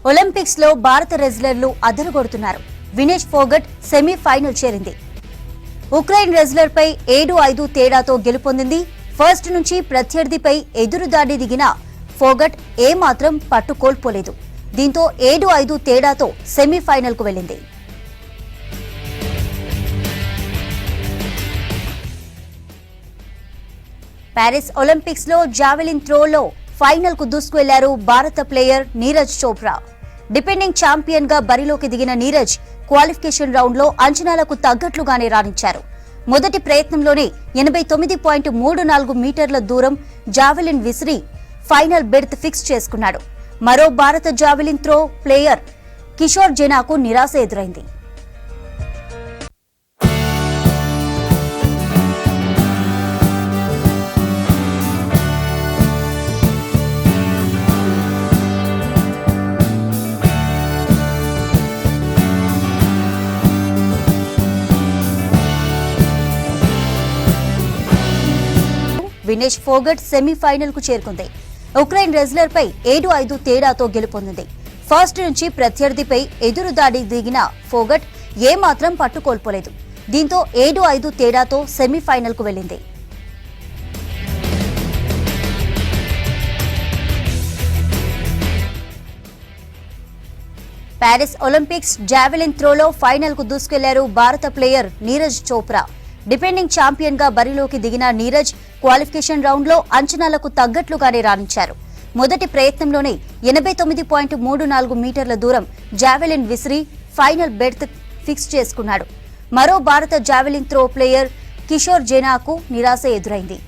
Olympics లో భారత రెజ్లర్లు అదరగొడుతున్నారు. Vinesh Phogat semi-final చేరింది. ఉక్రెయిన్ రెజ్లర్ పై 7-5 తేడాతో గెలుపొందింది. ఫస్ట్ నుంచి ప్రత్యర్థిపై ఎదురుదాడి దిగిన ఫోగట్ ఏమాత్రం పట్టు కోల్పోలేదు. దీంతో 7-5 తేడాతో సెమీఫైనల్ కు వెళ్లింది. ప్యారిస్ ఒలింపిక్స్ లో జావెలిన్ త్రోలో ఫైనల్ కు దూసుకువెళ్లారు భారత player Neeraj Chopra. Defending champion గా బరిలోకి దిగిన నీరజ్ క్వాలిఫికేషన్ రౌండ్ లో అంచనాలకు తగ్గట్లుగానే రాణించారు. మొదటి ప్రయత్నంలోనే 89.34 మీటర్ల దూరం జావెలిన్ విసిరి ఫైనల్ బెర్త్ ఫిక్స్ చేసుకున్నాడు. మరో భారత జావెలిన్ త్రో ప్లేయర్ కిషోర్ జెనాకు నిరాశ ఎదురైంది. వినేష్ ఫోగట్ సెమీఫైనల్ కు చేరుకుంది. ఉక్రెయిన్ రెజ్లర్ పై 7-5 తేడాతో గెలుపొందింది. ఫస్ట్ నుంచి ప్రత్యర్థిపై ఎదురుదాడి దిగిన ఫోగట్ ఏమాత్రం పట్టు కోల్పోలేదు. దీంతో 7-5 తేడాతో సెమీఫైనల్ కు వెళ్లింది. ప్యారిస్ ఒలింపిక్స్ జావెలిన్ త్రోలో ఫైనల్ కు దూసుకెళ్లారు భారత player Neeraj Chopra. Defending champion గా బరిలోకి దిగిన నీరజ్ క్వాలిఫికేషన్ రౌండ్ లో అంచనాలకు తగ్గట్లుగానే రాణించారు. మొదటి ప్రయత్నంలోనే 89.34 మీటర్ల దూరం జావెలిన్ విసిరి ఫైనల్ బెర్త్ ఫిక్స్ చేసుకున్నాడు. మరో భారత జావెలిన్ త్రో ప్లేయర్ కిషోర్ జెనాకు నిరాశ ఎదురైంది.